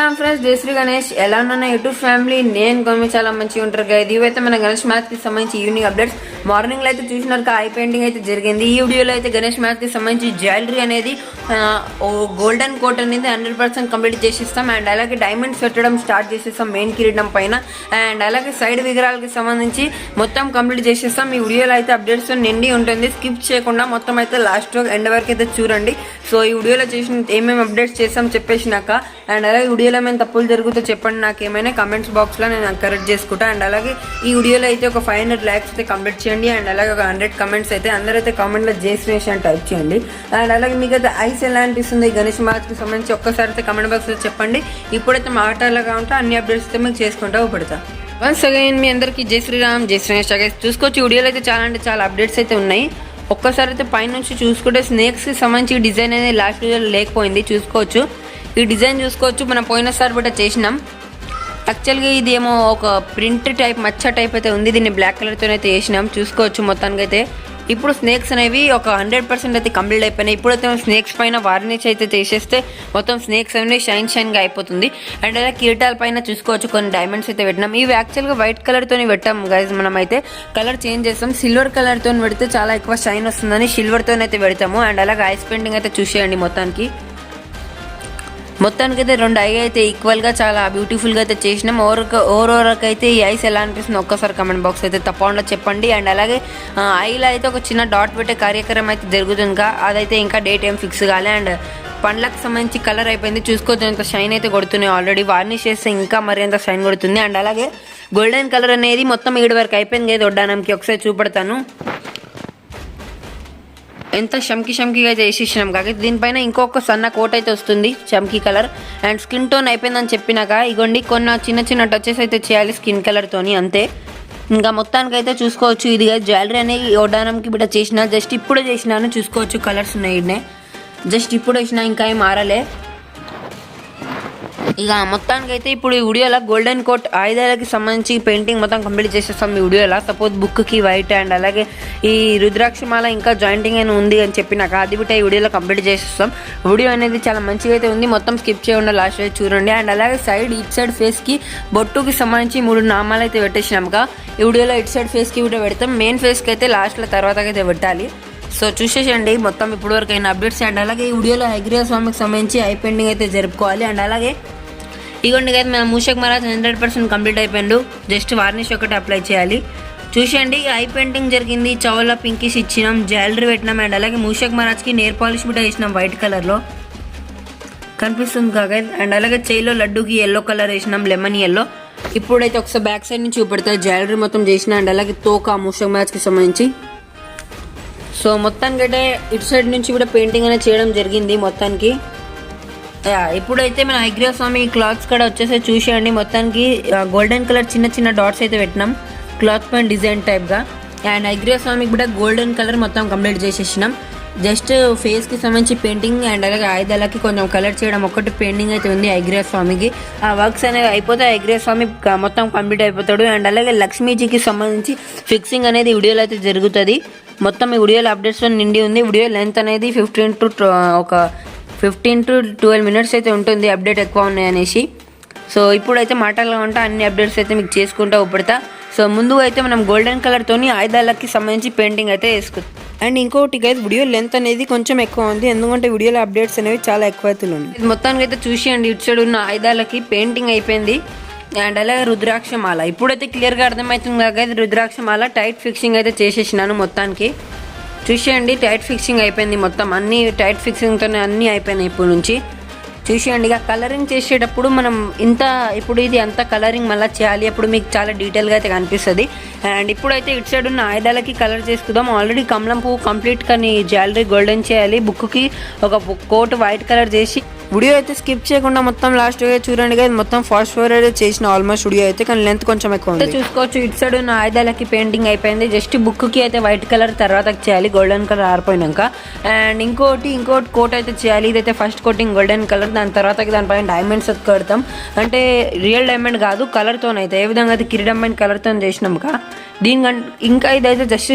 Ram friends, జై శ్రీ గణేష్. ఎలా ఉన్నా యూట్యూబ్ ఫ్యామిలీ, నేను కొన్ని చాలా మంచిగా ఉంటారు కదా. ఇవైతే మన గణేష్ మ్యాథ్ కి సంబంధించి ఈవినింగ్ అప్డేట్స్. మార్నింగ్ లో అయితే చూసినారు ఐ పెయింటింగ్ అయితే జరిగింది. ఈ వీడియోలో అయితే గణేష్ మ్యాథ్ కి సంబంధించి జ్యువెలరీ అనేది గోల్డెన్ కోట్ అనేది 100% కంప్లీట్ చేసిస్తాం. అండ్ అలాగే డైమండ్స్ పెట్టడం స్టార్ట్ చేసేస్తాం మెయిన్ కిరీటం పైన. అండ్ అలాగే సైడ్ విగ్రహాలకి సంబంధించి మొత్తం కంప్లీట్ చేసేస్తాం. ఈ వీడియోలో అయితే అప్డేట్స్ నిండి ఉంటుంది. స్కిప్ చేయకుండా మొత్తం అయితే లాస్ట్ ఎండ్ వరకు అయితే చూడండి. సో ఈ వీడియోలో చేసిన ఏమేమి అప్డేట్స్ చేస్తాం చెప్పేసినాక, అండ్ అలాగే వీడియోలో ఏమైనా తప్పులు జరుగుతుందో చెప్పండి, నాకు ఏమైనా కమెంట్స్ బాక్స్లో నేను కరెక్ట్ చేసుకుంటా. అండ్ అలాగే ఈ వీడియోలో అయితే ఒక 500 likes అయితే కంప్లీట్ చేయండి. అండ్ అలాగే ఒక 100 comments అయితే అందరైతే కామెంట్లో జేస్నేష్ అని టైప్ చేయండి. అండ్ అలాగే మీకు అయితే ఐస్ ఎలా అనిపిస్తుంది గణేష్ మ్యాథ్కి సంబంధించి ఒక్కసారి అయితే కమెంట్ బాక్స్లో చెప్పండి. ఇప్పుడైతే మాట్లాడలాగా ఉంటే అన్ని అప్డేట్స్ అయితే మీకు చేసుకుంటా పెడతా. వన్స్ అగైన్ మీ అందరికీ జై శ్రీరామ్, జై శ్రీనేష్. చూసుకోవచ్చు వీడియోలో అయితే చాలా అంటే చాలా అప్డేట్స్ అయితే ఉన్నాయి. ఒక్కసారి అయితే పైనుంచి చూసుకుంటే స్నేక్స్కి సంబంధించి డిజైన్ అనేది లాస్ట్ వీడియోలో లేకపోయింది. చూసుకోవచ్చు ఈ డిజైన్ చూసుకోవచ్చు. మనం పోయినసారి కూడా చేసినాం. యాక్చువల్గా ఇది ఏమో ఒక ప్రింట్ టైప్ మచ్చ టైప్ అయితే ఉంది. దీన్ని బ్లాక్ కలర్తో అయితే వేసినాం. చూసుకోవచ్చు మొత్తానికి అయితే ఇప్పుడు స్నేక్స్ అనేవి ఒక 100% అయితే కంప్లీట్ అయిపోయినాయి. ఇప్పుడైతే స్నేక్స్ పైన వార్నిష్ అయితే చేసేస్తే మొత్తం స్నేక్స్ అనేవి షైన్గా అయిపోతుంది. అండ్ అలా కిరీటాల పైన చూసుకోవచ్చు కొన్ని డైమండ్స్ అయితే పెట్టినాం. ఇవి యాక్చువల్గా వైట్ కలర్తో పెట్టాం గైజ్. మనం అయితే కలర్ చేంజ్ చేస్తాం. సిల్వర్ కలర్తో పెడితే చాలా ఎక్కువ షైన్ వస్తుందని సిల్వర్తో అయితే పెడతాము. అండ్ అలాగే ఐస్ పెయింటింగ్ అయితే చూసేయండి. మొత్తానికి అయితే రెండు ఐ అయితే ఈక్వల్గా చాలా బ్యూటిఫుల్గా అయితే చేసినాం. ఓవరాల్కి అయితే ఈ ఐస్ ఎలా అనిపిస్తుంది ఒక్కసారి కమెంట్ బాక్స్ అయితే తప్పకుండా చెప్పండి. అండ్ అలాగే ఐలో అయితే ఒక చిన్న డాట్ పెట్టే కార్యక్రమం అయితే జరుగుతుంది. అదైతే ఇంకా డేట్ ఏం ఫిక్స్ కాలే. అండ్ పండ్లకు సంబంధించి కలర్ అయిపోయింది. చూసుకోవచ్చు ఎంత షైన్ అయితే కొడుతున్నాయి. ఆల్రెడీ వార్నిష్ చేస్తే ఇంకా మరి ఎంత షైన్ కొడుతుంది. అండ్ అలాగే గోల్డెన్ కలర్ అనేది మొత్తం 7 వరకు అయిపోయింది కదా వడ్డానంకి. ఒకసారి చూపెడతాను ఎంత షమ్కీగా అయితే వేసేసినాం. కాబట్టి దీనిపైన ఇంకొక సన్న కోట్ అయితే వస్తుంది షమ్కీ కలర్. అండ్ స్కిన్ టోన్ అయిపోయిందని చెప్పినాక ఇగోండి కొన్ని చిన్న టచెస్ అయితే చేయాలి స్కిన్ కలర్తోని, అంతే. ఇంకా మొత్తానికి అయితే చూసుకోవచ్చు ఇది జ్యువెలరీ అనేది వడ్డానంకి బిడ్డ చేసిన జస్ట్ ఇప్పుడే చేసినాను. చూసుకోవచ్చు కలర్స్ ఉన్నాయి. జస్ట్ ఇప్పుడు వేసిన ఇంకా ఏం మారలే. ఇక మొత్తానికి అయితే ఇప్పుడు ఈ వీడియోలో గోల్డెన్ కోట్ ఆయుధాలకి సంబంధించి పెయింటింగ్ మొత్తం కంప్లీట్ చేసేస్తాం ఈ వీడియోలో. సపోజ్ బుక్కి వైట్ అండ్ అలాగే ఈ రుద్రాక్షమాల ఇంకా జాయింటింగ్ అని ఉంది అని చెప్పినాక అది బిట్ట ఈ వీడియోలో కంప్లీట్ చేసేస్తాం. వీడియో అనేది చాలా మంచిగా అయితే ఉంది. మొత్తం స్కిప్ చేయకుండా లాస్ట్ అయితే చూడండి. అండ్ అలాగే ఇటు సైడ్ ఫేస్కి బొట్టుకి సంబంధించి 3 నామాలు అయితే పెట్టేసినాక ఈ వీడియోలో ఇటు సైడ్ ఫేస్కి కూడా పెడతాం. మెయిన్ ఫేస్కి అయితే లాస్ట్లో తర్వాత అయితే పెట్టాలి. సో చూసేసండి మొత్తం ఇప్పుడు వరకు అయిన అప్డేట్స్. అండ్ అలాగే ఈ వీడియోలో హయగ్రీవ స్వామికి సంబంధించి ఐ పెయింటింగ్ అయితే జరుపుకోవాలి. అండ్ అలాగే ఇగోండి కదా మన మూషక్ మహారాజ్ 100% కంప్లీట్ అయిపోయిండు. జస్ట్ వార్నిష్ ఒకటి అప్లై చేయాలి. చూసేయండి ఐ పెయింటింగ్ జరిగింది. చౌల పింకిష్ ఇచ్చినాం, జ్యువెలరీ పెట్టినాం. అండ్ అలాగే మూషక్ మహారాజ్కి నేర్ పాలిష్ కూడా వేసినాం వైట్ కలర్లో కనిపిస్తుంది కాగా. అండ్ అలాగే చేయిలో లడ్డూకి ఎల్లో కలర్ వేసినాం, లెమన్ ఎల్లో. ఇప్పుడైతే ఒకసారి బ్యాక్ సైడ్ నుంచి చూపెడతారు జ్యువెలరీ మొత్తం చేసిన. అండ్ అలాగే తోక మూషక్ మహారాజ్కి సంబంధించి. సో మొత్తానికి అయితే ఇటు సైడ్ నుంచి కూడా పెయింటింగ్ అనేది చేయడం జరిగింది మొత్తానికి. ఇప్పుడైతే మన హయగ్రీవ స్వామి క్లాత్స్ కూడా వచ్చేసి చూసేయండి. మొత్తానికి గోల్డెన్ కలర్ చిన్న డాట్స్ అయితే పెట్టినాం క్లాత్ పైన డిజైన్ టైప్గా. అండ్ హయగ్రీవ స్వామికి కూడా గోల్డెన్ కలర్ మొత్తం కంప్లీట్ చేసేసినాం. జస్ట్ ఫేస్కి సంబంధించి పెయింటింగ్ అండ్ అలాగే ఆయుధాలకి కొంచెం కలర్ చేయడం ఒకటి పెయింటింగ్ అయితే ఉంది హయగ్రీవ స్వామికి. ఆ వర్క్స్ అనేవి అయిపోతే హయగ్రీవ స్వామి మొత్తం కంప్లీట్ అయిపోతాడు. అండ్ అలాగే లక్ష్మీజీకి సంబంధించి ఫిక్సింగ్ అనేది వీడియోలో అయితే జరుగుతుంది. మొత్తం ఈ వీడియోలో అప్డేట్స్ నిండి ఉంది. వీడియో లెంత్ అనేది 15 to 12 minutes అయితే ఉంటుంది అప్డేట్ ఎక్కువ ఉన్నాయనేసి. సో ఇప్పుడైతే మాటల్లో ఉంటే అన్ని అప్డేట్స్ అయితే మీకు చేసుకుంటూ పెడతా. సో ముందుగా అయితే మనం గోల్డెన్ కలర్తోని ఆయుధాలకి సంబంధించి పెయింటింగ్ అయితే వేసుకుంటాం. అండ్ ఇంకోటి అయితే వీడియో లెంత్ అనేది కొంచెం ఎక్కువ ఉంది, ఎందుకంటే వీడియోలో అప్డేట్స్ అనేవి చాలా ఎక్కువ అయితే ఉన్నాయి. మొత్తానికి అయితే చూసేయండి ఇటు సైడ్ ఉన్న ఆయుధాలకి పెయింటింగ్ అయిపోయింది. అండ్ అలాగే రుద్రాక్షమాల ఇప్పుడైతే క్లియర్గా అర్థమవుతుంది కాక రుద్రాక్షమాల టైట్ ఫిక్సింగ్ అయితే చేసేసినాను మొత్తానికి. చూసేయండి టైట్ ఫిక్సింగ్ అయిపోయింది. మొత్తం అన్ని టైట్ ఫిక్సింగ్తోనే అన్నీ అయిపోయినాయి ఇప్పుడు నుంచి. చూసేయండి ఇక కలరింగ్ చేసేటప్పుడు మనం ఇప్పుడు ఇది అంతా కలరింగ్ మళ్ళీ చేయాలి. అప్పుడు మీకు చాలా డీటెయిల్గా అయితే కనిపిస్తుంది. అండ్ ఇప్పుడైతే ఇటు సైడ్ ఉన్న ఆయుధాలకి కలర్ చేసుకుందాం. ఆల్రెడీ కమలం పువ్వు కంప్లీట్ కానీ జ్యువెలరీ గోల్డెన్ చేయాలి. బుక్కి ఒక కోట్ వైట్ కలర్ చేసి వీడియో అయితే స్కిప్ చేయకుండా మొత్తం లాస్ట్ చూడండి కదా. మొత్తం ఫాస్ట్ ఫార్వర్డ్ చేసిన ఆల్మోస్ట్ వీడియో అయితే, కానీ లెంత్ కొంచెం ఎక్కువ ఉంది. చూసుకోవచ్చు ఇటు సైడ్ ఉన్న ఆయుధాలకి పెయింటింగ్ అయిపోయింది. జస్ట్ బుక్కి అయితే వైట్ కలర్ తర్వాత చేయాలి గోల్డెన్ కలర్ ఆరిపోయినాక. అండ్ ఇంకోటి కోట్ అయితే చేయాలి. ఇదైతే ఫస్ట్ కోటింగ్ గోల్డెన్ కలర్, దాని తర్వాత దానిపైన డైమండ్స్ కడతాం. అంటే రియల్ డైమండ్ కాదు కలర్తోనైతే. ఏ విధంగా అయితే కిరీటం పైన కలర్తో చేసినాక దీనికంటే ఇంకా ఇదైతే జస్ట్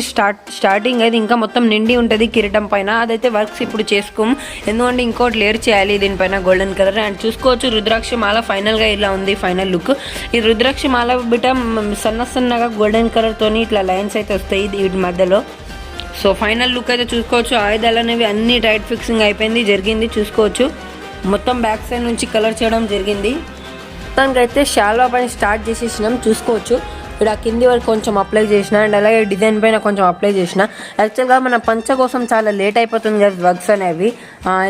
స్టార్టింగ్ అయితే ఇంకా మొత్తం నిండి ఉంటుంది కిరీటం పైన. అదైతే వర్క్స్ ఇప్పుడు చేసుకోం, ఎందుకంటే ఇంకోటి లేయర్ చేయాలి దీనిపైన. పైన గోల్డెన్ కలర్. అండ్ చూసుకోవచ్చు రుద్రాక్ష మాల ఫైనల్గా ఇలా ఉంది ఫైనల్ లుక్. ఈ రుద్రాక్ష మాల బిట సన్నగా గోల్డెన్ కలర్తోని ఇట్లా లైన్స్ అయితే వస్తాయి వీటి మధ్యలో. సో ఫైనల్ లుక్ అయితే చూసుకోవచ్చు. ఆయుధాలు అనేవి అన్ని టైట్ ఫిక్సింగ్ అయిపోయింది జరిగింది. చూసుకోవచ్చు మొత్తం బ్యాక్ సైడ్ నుంచి కలర్ చేయడం జరిగింది. మొత్తానికైతే షాల్వా పైన స్టార్ట్ చేసేసినాం. చూసుకోవచ్చు ఇక్కడ కింది వరకు కొంచెం అప్లై చేసిన అండ్ అలాగే డిజైన్ పైన కొంచెం అప్లై చేసిన. యాక్చువల్గా మన పంచ కోసం చాలా లేట్ అయిపోతుంది కదా వర్క్స్ అనేవి.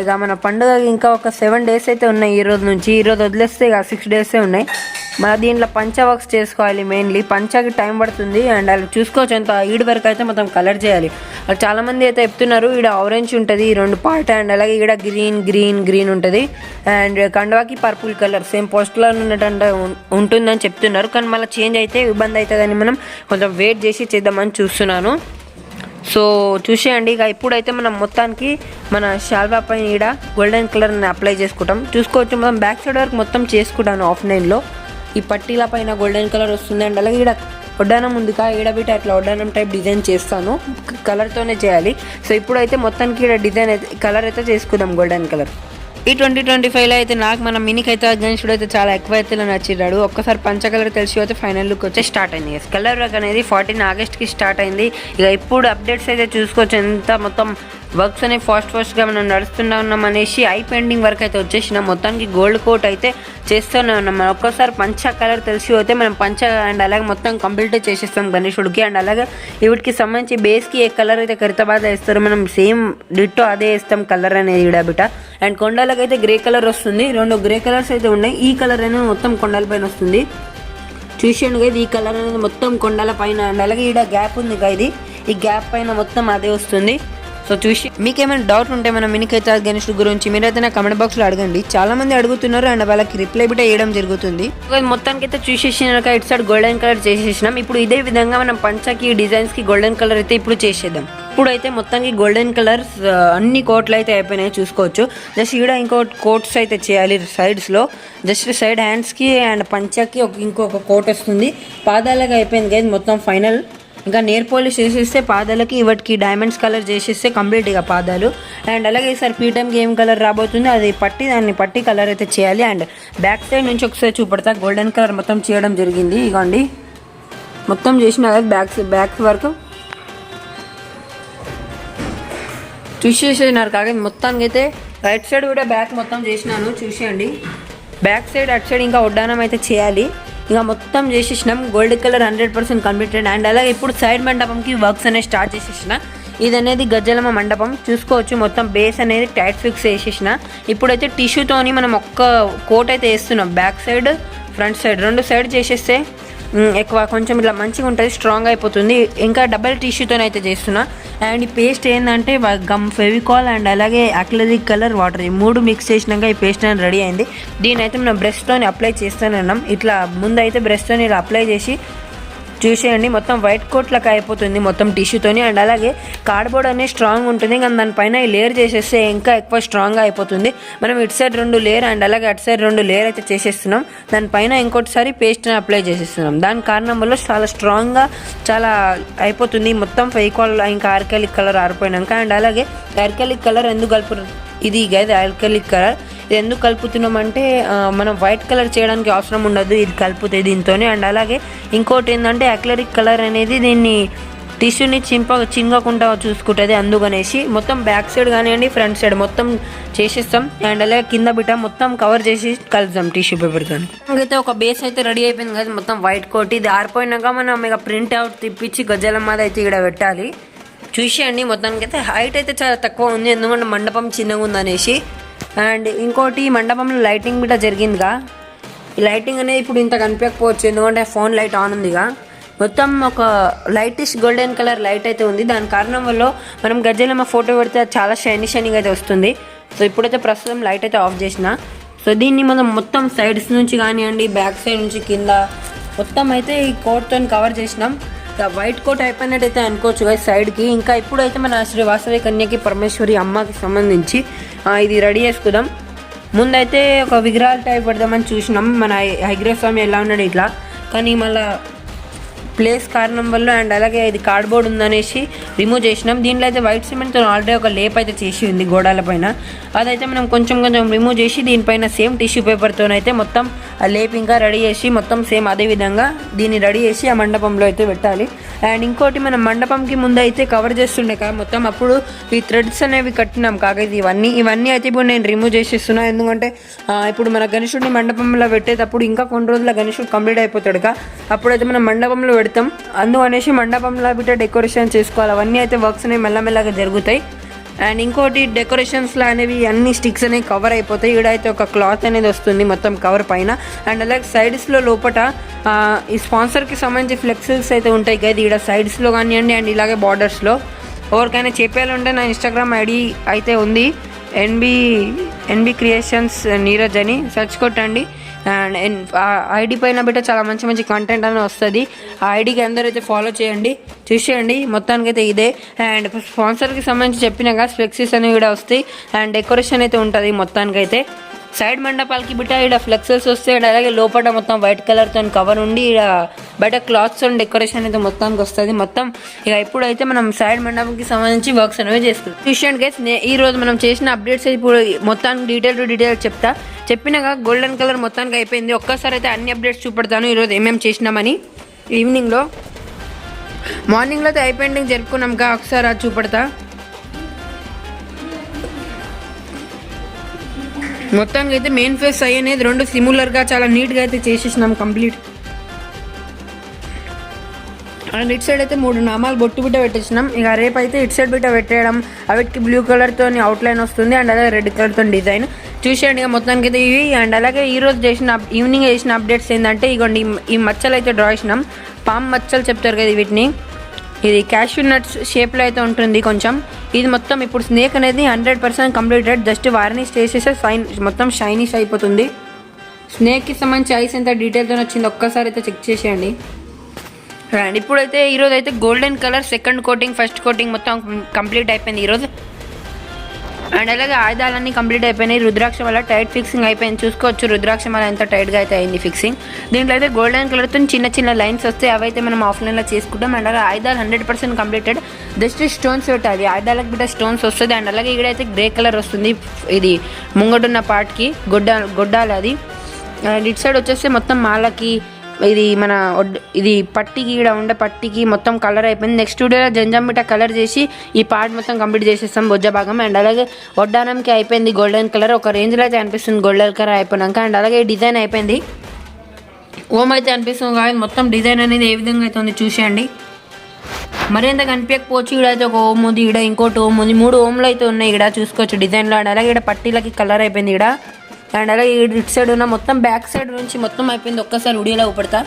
ఇక మన పండుగ ఇంకా ఒక 7 days అయితే ఉన్నాయి ఈ రోజు నుంచి. ఈ రోజు వదిలేస్తే ఇక 6 days ఉన్నాయి. మన దీంట్లో పంచ వర్క్స్ చేసుకోవాలి. మెయిన్లీ పంచకి టైం పడుతుంది. అండ్ అలా చూసుకోవచ్చు అంత ఈడ వరకు అయితే మొత్తం కలర్ చేయాలి. అది చాలామంది అయితే చెప్తున్నారు ఈడ ఆరెంజ్ ఉంటుంది ఈ 2 పార్ట్ అండ్ అలాగే ఈడ గ్రీన్ ఉంటుంది అండ్ కండువాకి పర్పుల్ కలర్ సేమ్ పోస్ట్లో ఉన్నట్టు ఉంటుందని చెప్తున్నారు. కానీ మళ్ళీ చేంజ్ అయితే ఇబ్బంది అవుతుందని మనం కొంచెం వెయిట్ చేసి చేద్దామని చూస్తున్నాను. సో చూసేయండి. ఇక ఇప్పుడైతే మనం మొత్తానికి మన షాల్వా పైన ఈడ గోల్డెన్ కలర్ని అప్లై చేసుకుంటాం. చూసుకోవచ్చు మనం బ్యాక్ సైడ్ వరకు మొత్తం చేసుకుంటాను ఆఫ్లైన్లో. ఈ పట్టీల పైన గోల్డెన్ కలర్ వస్తుంది అండ్ అలాగే ఈడ వడ్డానం ఉంది ఈడబిట అట్లా వడ్డానం టైప్ డిజైన్ చేస్తాను. కలర్తోనే చేయాలి. సో ఇప్పుడైతే మొత్తానికి ఈడ డిజైన్ అయితే కలర్ అయితే చేసుకుందాం గోల్డెన్ కలర్. ఈ 2025లో అయితే నాకు మన మినీకైతే గణేశుడు అయితే చాలా ఎక్కువ అయితే నచ్చిరాడు. ఒక్కసారి పంచ కలర్ తెలిసి అయితే ఫైనల్ లుక్ వచ్చే స్టార్ట్ అయింది. కలర్ వర్క్ అనేది 14 Augustకి స్టార్ట్ అయింది. ఇక ఇప్పుడు అప్డేట్స్ అయితే చూసుకోవచ్చు ఎంత మొత్తం వర్క్స్ అనేవి ఫాస్ట్గా మనం నడుస్తూనే ఉన్నాం అనేసి ఐ పెయింటింగ్ వర్క్ అయితే వచ్చేసినాం. మొత్తానికి గోల్డ్ కోట్ అయితే చేస్తూనే ఉన్నాం. మనం ఒక్కసారి పంచ కలర్ తెలిసి పోతే మనం పంచ అండ్ అలాగే మొత్తం కంప్లీట్ చేసేస్తాం గణేశుడికి. అండ్ అలాగే వీటికి సంబంధించి బేస్కి ఏ కలర్ అయితే ఖరీతాబాద్ వేస్తారో మనం సేమ్ డిట్టో అదే వేస్తాం కలర్ అనేది ఈడబిట. అండ్ కొండలకి అయితే గ్రే కలర్ వస్తుంది. 2 గ్రే కలర్స్ అయితే ఉన్నాయి. ఈ కలర్ అనేది మొత్తం కొండల పైన వస్తుంది. చూసాను కదా ఈ కలర్ అనేది మొత్తం కొండల పైన అండ్ అలాగే ఈడ గ్యాప్ ఉంది ఇది. ఈ గ్యాప్ పైన మొత్తం అదే వస్తుంది. సో చూసి మీకేమైనా డౌట్ ఉంటే మన మినీకైతే గణేశుడి గురించి మీరైతే నా కమెంట్ బాక్స్లో అడగండి. చాలా మంది అడుగుతున్నారు అండ్ వాళ్ళకి రిప్లై బిట్ట వేయడం జరుగుతుంది. మొత్తానికి అయితే చూసేసినాక ఇటు సైడ్ గోల్డెన్ కలర్ చేసేసినాం. ఇప్పుడు ఇదే విధంగా మనం పంచకి డిజైన్స్కి గోల్డెన్ కలర్ అయితే ఇప్పుడు చేసేద్దాం. ఇప్పుడైతే మొత్తానికి గోల్డెన్ కలర్స్ అన్ని కోట్లు అయితే అయిపోయినాయి. చూసుకోవచ్చు జస్ట్ ఈడ ఇంకోటి కోట్స్ అయితే చేయాలి సైడ్స్లో. జస్ట్ సైడ్ హ్యాండ్స్కి అండ్ పంచకి ఇంకొక కోట్ వస్తుంది. పాదాలకి అయిపోయింది కదా మొత్తం ఫైనల్. ఇంకా నేర్ పాలిష్ చేసేస్తే పాదాలకి వాటికి డైమండ్స్ కలర్ చేసేస్తే కంప్లీట్ ఇక పాదాలు. అండ్ అలాగే ఈసారి పీటంకి ఏం కలర్ రాబోతుంది అది దాన్ని పట్టి కలర్ అయితే చేయాలి. అండ్ బ్యాక్ సైడ్ నుంచి ఒకసారి చూపడతా గోల్డెన్ కలర్ మొత్తం చేయడం జరిగింది. ఇగోండి మొత్తం చేసిన బ్యాక్ వరకు చూసేసినారు కాగా మొత్తానికి అయితే రైట్ సైడ్ కూడా బ్యాక్ మొత్తం చేసినాను. చూసేయండి బ్యాక్ సైడ్ అటు సైడ్ ఇంకా వడ్డానం అయితే చేయాలి. ఇంకా మొత్తం చేసేసినాం. Gold colour 100% completed. అండ్ అలాగే ఇప్పుడు సైడ్ మండపంకి వర్క్స్ అనేది స్టార్ట్ చేసేసిన. ఇది అనేది గజ్జలమ్మ మండపం. చూసుకోవచ్చు మొత్తం బేస్ అనేది టైట్ ఫిక్స్ చేసేసిన. ఇప్పుడైతే టిష్యూతోని మనం ఒక్క కోట్ అయితే వేస్తున్నాం. Back side front side 2 side చేసేస్తే ఎక్కువ కొంచెం ఇట్లా మంచిగా ఉంటుంది, స్ట్రాంగ్ అయిపోతుంది. ఇంకా డబల్ టిష్యూతో అయితే చేస్తున్నా. అండ్ ఈ పేస్ట్ ఏంటంటే గమ్ ఫెవికాల్ అండ్ అలాగే అక్రిలిక్ కలర్ వాటర్ ఈ 3 మిక్స్ చేసినాక ఈ పేస్ట్ అనేది రెడీ అయింది. దీని అయితే మనం బ్రష్తోని అప్లై చేస్తానన్నాం. ఇట్లా ముందు అయితే బ్రష్తోని ఇలా అప్లై చేసి చూసేయండి మొత్తం వైట్ కోట్ లాగా అయిపోతుంది మొత్తం టిష్యూతోని. అండ్ అలాగే కార్డ్బోర్డ్ అనేది స్ట్రాంగ్ ఉంటుంది కానీ దానిపైన ఈ లేయర్ చేసేస్తే ఇంకా ఎక్కువ స్ట్రాంగ్గా అయిపోతుంది. మనం ఇటు సైడ్ 2 లేయర్ అండ్ అలాగే అటు సైడ్ 2 లేయర్ అయితే చేసేస్తున్నాం. దానిపైన ఇంకోటిసారి పేస్ట్ని అప్లై చేసేస్తున్నాం. దాని కారణం వల్ల చాలా స్ట్రాంగ్గా చాలా అయిపోతుంది మొత్తం ఫెవికాల్ ఇంకా ఆర్కాలిక్ కలర్ ఆరిపోయినాక. అండ్ అలాగే ఆర్కాలిక్ కలర్ ఎందుకు కలుపుతున్నాం ఇది గైది ఆర్కాలిక్ కలర్ ఇది ఎందుకు కలుపుతున్నామంటే మనం వైట్ కలర్ చేయడానికి అవసరం ఉండదు ఇది కలిపితే దీంతోనే. అండ్ అలాగే ఇంకోటి ఏంటంటే అక్రిలిక్ కలర్ అనేది దీన్ని టిష్యూని చింగకుండా చూసుకుంటుంది అందుకనేసి మొత్తం బ్యాక్ సైడ్ కానివ్వండి ఫ్రంట్ సైడ్ మొత్తం చేసేస్తాం. అండ్ అలాగే కింద బిట్ట మొత్తం కవర్ చేసి కలుపుతాం టిష్యూ పేపర్ కానీ. అయితే ఒక బేస్ అయితే రెడీ అయిపోయింది కదా మొత్తం వైట్ కోట్. ఇది ఆరిపోయినాక మనం ఇక ప్రింట్ అవుట్ తిప్పించి గజ్జలమ్మ అయితే ఇక్కడ పెట్టాలి. చూసేయండి మొత్తానికి అయితే హైట్ అయితే చాలా తక్కువ ఉంది ఎందుకంటే మండపం చిన్నగా ఉందనేసి. అండ్ ఇంకోటి మండపంలో లైటింగ్ బిట్ట జరిగిందిగా. ఈ లైటింగ్ అనేది ఇప్పుడు ఇంత కనిపించకపోవచ్చు ఎందుకంటే ఫోన్ లైట్ ఆన్ ఉందిగా. మొత్తం ఒక లైటిష్ గోల్డెన్ కలర్ లైట్ అయితే ఉంది. దాని కారణం వల్ల మనం గజ్జలమ్మ ఫోటో పెడితే చాలా షైనీగా అయితే వస్తుంది. సో ఇప్పుడైతే ప్రస్తుతం లైట్ అయితే ఆఫ్ చేసిన. సో దీన్ని మనం మొత్తం సైడ్స్ నుంచి కానివ్వండి బ్యాక్ సైడ్ నుంచి కింద మొత్తం అయితే ఈ కోట్తో కవర్ చేసినాం. వైట్ కోట్ అయిపోయినట్టయితే అనుకోవచ్చు కదా సైడ్కి. ఇంకా ఇప్పుడైతే మన శ్రీ వాసవి కన్యకి పరమేశ్వరి అమ్మకి సంబంధించి ఇది రెడీ చేసుకుందాం. ముందైతే ఒక విగ్రహాల టైప్ పెడదామని చూసినాం. మన హైగ్రేవ్ స్వామి ఎలా ఉన్నాడు ఇట్లా, కానీ మళ్ళీ ప్లేస్ కారణం వల్ల అండ్ అలాగే ఇది కార్డ్బోర్డ్ ఉందనేసి రిమూవ్ చేసినాం. దీంట్లో అయితే వైట్ సిమెంట్తో ఆల్రెడీ ఒక లేప్ అయితే చేసి ఉంది గోడల పైన. అదైతే మనం కొంచెం రిమూవ్ చేసి దీనిపైన సేమ్ టిష్యూ పేపర్తోనైతే మొత్తం ఆ లేప్ ఇంకా రెడీ చేసి మొత్తం సేమ్ అదే విధంగా దీన్ని రెడీ చేసి ఆ మండపంలో అయితే పెట్టాలి. అండ్ ఇంకోటి మనం మండపంకి ముందు అయితే కవర్ చేస్తుండే కదా మొత్తం, అప్పుడు ఈ థ్రెడ్స్ అనేవి కట్టినాం కాకైతే ఇవన్నీ అయితే ఇప్పుడు నేను రిమూవ్ చేసేస్తున్నా. ఎందుకంటే ఇప్పుడు మన గణేశుడిని మండపంలో పెట్టేటప్పుడు ఇంకా కొన్ని రోజుల గణేశుడు కంప్లీట్ అయిపోతాడు కదా, అప్పుడైతే మనం మండపంలో పెడతాం. అందుకనేసి మండపంలో బిట్ట డెకరేషన్ చేసుకోవాలి. అవన్నీ అయితే వర్క్స్ అనేవి మెల్లమెల్లగా జరుగుతాయి. అండ్ ఇంకోటి డెకరేషన్స్లో అనేవి అన్ని స్టిక్స్ అనేవి కవర్ అయిపోతాయి. ఇక్కడ అయితే ఒక క్లాత్ అనేది వస్తుంది మొత్తం కవర్ పైన. అండ్ అలాగే సైడ్స్లో లోపల ఈ స్పాన్సర్కి సంబంధించి ఫ్లెక్సెస్ అయితే ఉంటాయి కదా, ఇక్కడ సైడ్స్లో కానివ్వండి అండ్ ఇలాగే బార్డర్స్లో. ఎవరికైనా చెప్పాలంటే నా ఇన్స్టాగ్రామ్ ఐడి అయితే ఉంది, ఎన్బి క్రియేషన్స్ నీరజ్ అని సెర్చ్ కొట్టండి. అండ్ ఐడి పైన బిట్ట చాలా మంచి కంటెంట్ అనేది వస్తుంది. ఆ ఐడికి అందరైతే ఫాలో చేయండి, చూసేయండి. మొత్తానికైతే ఇదే. అండ్ స్పాన్సర్కి సంబంధించి చెప్పినాక ఫ్లెక్సీస్ అనేవి కూడా వస్తాయి అండ్ డెకరేషన్ అయితే ఉంటుంది. మొత్తానికైతే సైడ్ మండపాలకి బిట్ట ఇక్కడ ఫ్లెక్సెస్ వస్తాయి. అలాగే లోపల మొత్తం వైట్ కలర్తో కవర్ ఉండి ఇక్కడ బయట క్లాత్స్ అండ్ డెకరేషన్ అయితే మొత్తానికి వస్తుంది. మొత్తం ఇక ఇప్పుడైతే మనం సైడ్ మండపంకి సంబంధించి వర్క్స్ అనేవి చేస్తాం. చూసాను గైస్, ఈ రోజు మనం చేసిన అప్డేట్స్ ఇప్పుడు మొత్తానికి డీటెయిల్ చెప్పినాక గోల్డెన్ కలర్ మొత్తానికి అయిపోయింది. ఒక్కసారి అయితే అన్ని అప్డేట్స్ చూపెడతాను ఈరోజు ఏమేమి చేసినామని. ఈవినింగ్లో మార్నింగ్లో అయితే అయిపోయింది జరుపుకున్నాం కా, ఒకసారి అది చూపెడతా. మొత్తానికి అయితే మెయిన్ ఫేస్ ఐ అనేది 2 సిమిలర్గా చాలా నీట్గా అయితే చేసేసినాం కంప్లీట్. అండ్ ఇటు సైడ్ అయితే 3 నామాలు బొట్టు బిడ్డ పెట్టేసినాం. ఇక రేపు అయితే ఇటు సైడ్ బిడ్డ పెట్టేయడం, అవిటికి బ్లూ కలర్తో అవుట్లైన్ వస్తుంది అండ్ అలాగే రెడ్ కలర్తో డిజైన్ చూసేయండి. ఇక మొత్తానికి అయితే ఇవి. అండ్ అలాగే ఈరోజు ఈవినింగ్ చేసిన అప్డేట్స్ ఏంటంటే ఇగోండి ఈ మచ్చలు అయితే డ్రా చేసినాం. పామ్ మచ్చలు చెప్తారు కదా వీటిని. ఇది క్యాష్యూ నట్స్ షేప్లో అయితే ఉంటుంది కొంచెం. ఇది మొత్తం ఇప్పుడు స్నేక్ అనేది 100% కంప్లీటెడ్. జస్ట్ వార్నిష్ చేసేస్తే మొత్తం షైనీష్ అయిపోతుంది. స్నేక్కి సంబంధించి ఐస్ ఎంత డీటెయిల్తో వచ్చింది ఒక్కసారి అయితే చెక్ చేసేయండి. అండ్ ఇప్పుడైతే ఈరోజు అయితే golden colour second coating first coating మొత్తం కంప్లీట్ అయిపోయింది ఈరోజు. అండ్ అలాగే ఆయుధాలన్నీ కంప్లీట్ అయిపోయినాయి. రుద్రాక్ష వల్ల టైట్ ఫిక్సింగ్ అయిపోయింది, చూసుకోవచ్చు రుద్రాక్ష వల్ల ఎంత టైట్గా అయితే అయింది ఫిక్సింగ్. దీంట్లో అయితే గోల్డెన్ కలర్తో చిన్న లైన్స్ వస్తాయి, అవైతే మనం ఆఫ్లైన్లో చేసుకుంటాం. అండ్ అలాగే ఆయుధాలు 100% కంప్లీటెడ్. జస్ట్ స్టోన్స్ పెట్టాలి, ఆయుధాలకు బిడ్డ స్టోన్స్ వస్తుంది. అండ్ అలాగే ఇక్కడైతే గ్రే కలర్ వస్తుంది, ఇది ముంగటున్న పార్ట్కి గొడ్డాలి అది. అండ్ ఇటు సైడ్ వచ్చేస్తే మొత్తం మాలకి ఇది మన ఇది పట్టికి ఇక్కడ ఉండే పట్టికి మొత్తం కలర్ అయిపోయింది. నెక్స్ట్ వీడియోలో జంజంబిట కలర్ చేసి ఈ పార్ట్ మొత్తం కంప్లీట్ చేసేస్తాం బొజ్జ భాగం. అండ్ అలాగే వడ్డానంకి అయిపోయింది గోల్డెన్ కలర్, ఒక రేంజ్లో అయితే అనిపిస్తుంది గోల్డెన్ కలర్ అయిపోయినాక. అండ్ అలాగే డిజైన్ అయిపోయింది, ఓం అయితే అనిపిస్తుంది కానీ మొత్తం డిజైన్ అనేది ఏ విధంగా అయితే ఉంది చూసేయండి. మరింత కనిపించకపోవచ్చు. ఇక్కడైతే ఒక ఓం ఉంది, ఇక్కడ ఇంకోటి ఓం ఉంది, 3 ఓంలు అయితే ఉన్నాయి ఇక్కడ చూసుకోవచ్చు డిజైన్లో. అండ్ అలాగే ఇక్కడ పట్టీలకి కలర్ అయిపోయింది ఇక్కడ. అండ్ అలాగే ఇటు సైడ్ ఉన్న మొత్తం బ్యాక్ సైడ్ నుంచి మొత్తం అయిపోయింది. ఒక్కసారి వీడియోలో ఊపడతా.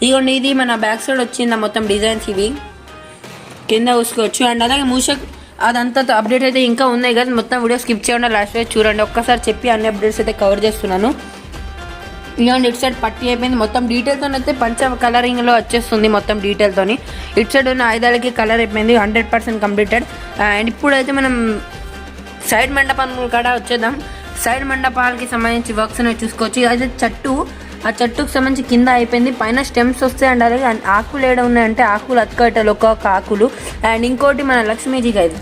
ఇదిగోండి ఇది మన బ్యాక్ సైడ్ వచ్చింది మొత్తం డిజైన్స్ ఇవి కింద చూసుకోవచ్చు. అండ్ అలాగే మూషక్ అదంతా అప్డేట్ అయితే ఇంకా ఉన్నాయి కదా, మొత్తం వీడియో స్కిప్ చేయకుండా లాస్ట్ వైపు చూడండి. ఒక్కసారి చెప్పి అన్ని అప్డేట్స్ అయితే కవర్ చేస్తున్నాను. ఇదిగోండి ఇటు సైడ్ పట్టి అయిపోయింది మొత్తం డీటెయిల్తో అయితే పంచ కలరింగ్లో వచ్చేస్తుంది మొత్తం డీటెయిల్తో. ఇటు సైడ్ ఉన్న ఆయుధాలకి కలర్ అయిపోయింది 100% కంప్లీటెడ్. అండ్ ఇప్పుడైతే మనం సైడ్ మండపం కూడా వచ్చేద్దాం. సైడ్ మండపాలకి సంబంధించి వర్క్స్ అనేవి చూసుకోవచ్చు. అయితే ఆ చెట్టుకు సంబంధించి కింద అయిపోయింది, పైన స్టెమ్స్ వస్తాయి. అండ్ అలాగే ఆకులు ఏడ ఉన్నాయంటే ఆకులు అతుకట్టలు ఒక్కొక్క ఆకులు. అండ్ ఇంకోటి మన లక్ష్మీజీకి అయితే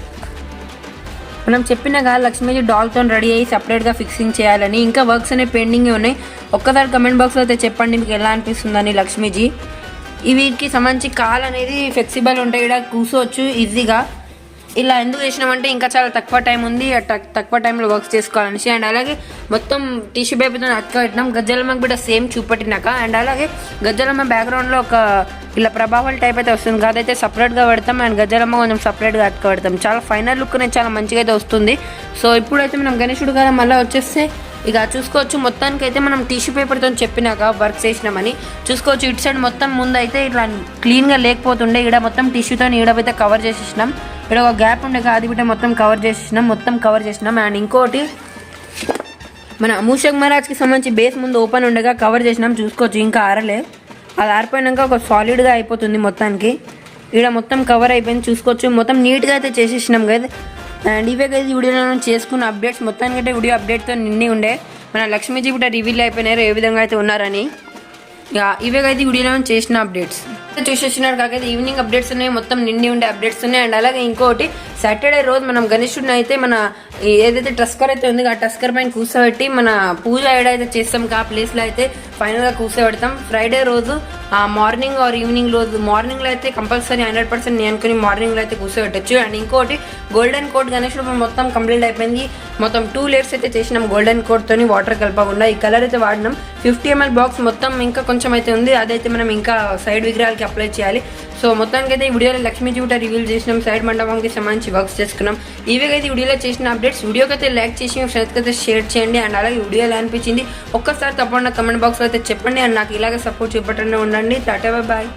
మనం చెప్పినగా లక్ష్మీజీ డాల్తో రెడీ అయ్యి సపరేట్గా ఫిక్సింగ్ చేయాలని. ఇంకా వర్క్స్ అనేవి పెండింగే ఉన్నాయి. ఒక్కసారి కమెంట్ బాక్స్లో అయితే చెప్పండి మీకు ఎలా అనిపిస్తుందని లక్ష్మీజీ. వీటికి సంబంధించి కాల్ అనేది ఫ్లెక్సిబుల్ ఉంటాయి, ఇక్కడ కూర్చోవచ్చు ఈజీగా. ఇలా ఎందుకు చేసినామంటే ఇంకా చాలా తక్కువ టైం ఉంది, తక్కువ టైంలో వర్క్స్ చేసుకోవాలనేసి. అండ్ అలాగే మొత్తం టిష్యూ పేపర్తో అతుకబెట్టినాం. గజ్జలమ్మకి కూడా సేమ్ చూపెట్టినాక. అండ్ అలాగే గజ్జలమ్మ బ్యాక్గ్రౌండ్లో ఒక ఇలా ప్రభావాల టైప్ అయితే వస్తుంది, అదైతే సపరేట్గా పెడతాం. అండ్ గజ్జలమ్మ కొంచెం సపరేట్గా అతుకబెడతాం. చాలా ఫైనల్ లుక్ అనేది చాలా మంచిగా అయితే వస్తుంది. సో ఇప్పుడైతే మనం గణేశుడు కదా మళ్ళీ వచ్చేస్తే ఇక చూసుకోవచ్చు. మొత్తానికి అయితే మనం టిష్యూ పేపర్తో చెప్పినాక వర్క్ చేసినామని చూసుకోవచ్చు. ఇటు సైడ్ మొత్తం ముందు అయితే ఇట్లా క్లీన్గా లేకపోతుండే, ఇక్కడ మొత్తం టిష్యూతో ఈడపైతే కవర్ చేసేసినాం. ఇక్కడ ఒక గ్యాప్ ఉండే అది బిట్ట మొత్తం కవర్ చేసినాం. అండ్ ఇంకోటి మన మూషక్ మహారాజ్కి సంబంధించి బేస్ ముందు ఓపెన్ ఉండగా కవర్ చేసినాం చూసుకోవచ్చు. ఇంకా ఆరలే, అది ఆరిపోయినాక ఒక సాలిడ్గా అయిపోతుంది మొత్తానికి. ఇక్కడ మొత్తం కవర్ అయిపోయింది చూసుకోవచ్చు. మొత్తం నీట్గా అయితే చేసేసినాం కదా. అండ్ ఇవే కదా వీడియోలో చేసుకున్న అప్డేట్స్. మొత్తానికంటే వీడియో అప్డేట్తో నిండి ఉండే. మన లక్ష్మీజీ కూడా రివీల్ అయిపోయినారు ఏ విధంగా అయితే ఉన్నారని. ఇవే కదా వీడియోలో చేసిన అప్డేట్స్. చూసేసినారు కాకైతే ఈవినింగ్ అప్డేట్స్ ఉన్నాయి, మొత్తం నిండి ఉండే అప్డేట్స్ ఉన్నాయి. అండ్ అలాగే ఇంకోటి సాటర్డే రోజు మనం గణేశుడిని అయితే మన ఏదైతే టస్కర్ అయితే ఉంది ఆ టస్కర్ పైన కూర్చోబెట్టి మన పూజ ఏడైతే చేస్తాం ఆ ప్లేస్లో అయితే ఫైనల్గా కూర్చోబెడతాం. ఫ్రైడే రోజు మార్నింగ్ ఆర్ ఈవినింగ్ రోజు మార్నింగ్లో అయితే కంపల్సరీ 100% నేను అనుకుని మార్నింగ్లో అయితే కూర్చోబెట్టచ్చు. అండ్ ఇంకోటి గోల్డెన్ కోట్ గణేశుడు మొత్తం కంప్లీట్ అయిపోయింది. మొత్తం 2 లేయర్స్ అయితే చేసినాం గోల్డెన్ కోట్తోని, వాటర్ కలపకుండా. ఈ కలర్ అయితే వాడినాం. 50 ml బాక్స్ మొత్తం ఇంకా కొంచెం అయితే ఉంది, అదైతే మనం ఇంకా సైడ్ విగ్రహాలకి అప్లై చేయాలి. సో మొత్తానికి అయితే ఈ వీడియోలో లక్ష్మీ జూట రివీల్ చేసినాం, సైడ్ మండపంకి సంబంధించి వర్క్స్ చేసుకున్నాం. ఇవిగా అయితే వీడియోలో చేసిన అప్డేట్స్. వీడియోకి అయితే లైక్ చేసి మీ ఫ్రెండ్స్కి అయితే షేర్ చేయండి. అండ్ అలాగే వీడియో ఎలా అనిపించింది ఒక్కసారి తప్పకుండా కమెంట్ బాక్స్లో అయితే చెప్పండి. అండ్ నాకు ఇలాగే సపోర్ట్ చూపట్టనే ఉండండి. టాటా బాయ్.